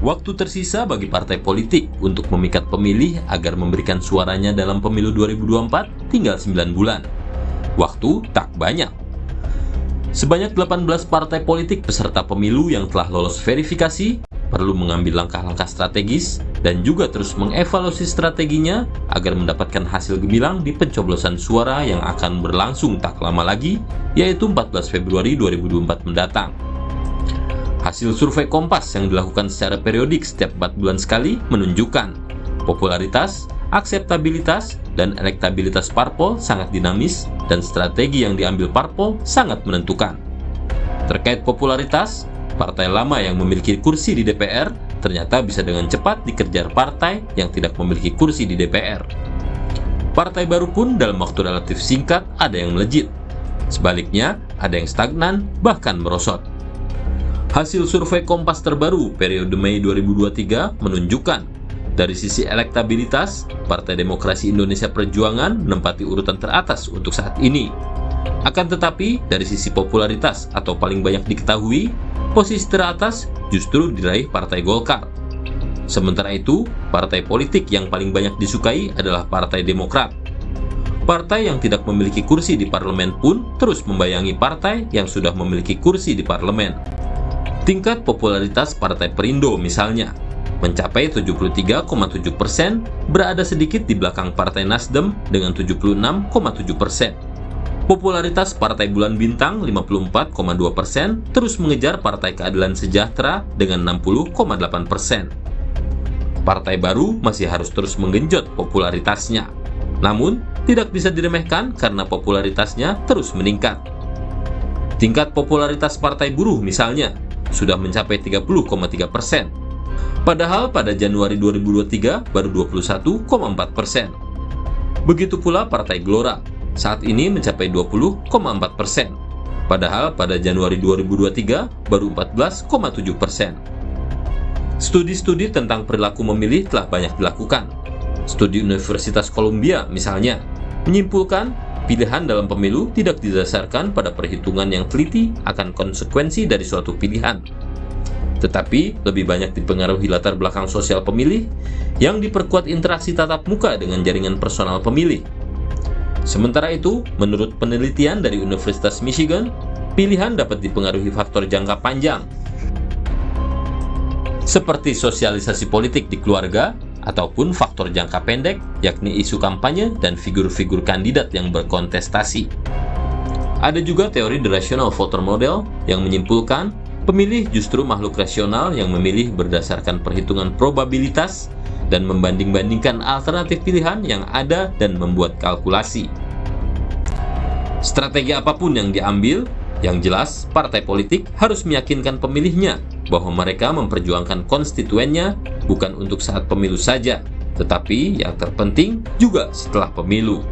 Waktu tersisa bagi partai politik untuk memikat pemilih agar memberikan suaranya dalam pemilu 2024 tinggal 9 bulan. Waktu tak banyak. Sebanyak 18 partai politik peserta pemilu yang telah lolos verifikasi perlu mengambil langkah-langkah strategis dan juga terus mengevaluasi strateginya agar mendapatkan hasil gemilang di pencoblosan suara yang akan berlangsung tak lama lagi, yaitu 14 Februari 2024 mendatang. Hasil survei Kompas yang dilakukan secara periodik setiap 4 bulan sekali menunjukkan popularitas, akseptabilitas, dan elektabilitas parpol sangat dinamis dan strategi yang diambil parpol sangat menentukan. Terkait popularitas, partai lama yang memiliki kursi di DPR ternyata bisa dengan cepat dikejar partai yang tidak memiliki kursi di DPR. Partai baru pun dalam waktu relatif singkat ada yang melejit. Sebaliknya, ada yang stagnan bahkan merosot. Hasil survei Kompas terbaru periode Mei 2023 menunjukkan dari sisi elektabilitas, Partai Demokrasi Indonesia Perjuangan menempati urutan teratas untuk saat ini. Akan tetapi, dari sisi popularitas atau paling banyak diketahui, posisi teratas justru diraih Partai Golkar. Sementara itu, partai politik yang paling banyak disukai adalah Partai Demokrat. Partai yang tidak memiliki kursi di parlemen pun terus membayangi partai yang sudah memiliki kursi di parlemen. Tingkat popularitas Partai Perindo misalnya mencapai 73,7%, berada sedikit di belakang Partai Nasdem dengan 76,7%. Popularitas Partai Bulan Bintang 54,2% terus mengejar Partai Keadilan Sejahtera dengan 60,8%. Partai baru masih harus terus menggenjot popularitasnya. Namun, tidak bisa diremehkan karena popularitasnya terus meningkat. Tingkat popularitas Partai Buruh misalnya sudah mencapai 30,3%. Padahal pada Januari 2023 baru 21,4%. Begitu pula Partai Gelora, saat ini mencapai 20,4%. Padahal pada Januari 2023 baru 14,7%. Studi-studi tentang perilaku memilih telah banyak dilakukan. Studi Universitas Columbia misalnya menyimpulkan pilihan dalam pemilu tidak didasarkan pada perhitungan yang teliti akan konsekuensi dari suatu pilihan, tetapi lebih banyak dipengaruhi latar belakang sosial pemilih yang diperkuat interaksi tatap muka dengan jaringan personal pemilih. Sementara itu, menurut penelitian dari Universitas Michigan, pilihan dapat dipengaruhi faktor jangka panjang, seperti sosialisasi politik di keluarga, ataupun faktor jangka pendek, yakni isu kampanye dan figur-figur kandidat yang berkontestasi. Ada juga teori The Rational Voter Model yang menyimpulkan pemilih justru makhluk rasional yang memilih berdasarkan perhitungan probabilitas dan membanding-bandingkan alternatif pilihan yang ada dan membuat kalkulasi. Strategi apapun yang diambil, yang jelas partai politik harus meyakinkan pemilihnya bahwa mereka memperjuangkan konstituennya bukan untuk saat pemilu saja, tetapi yang terpenting juga setelah pemilu.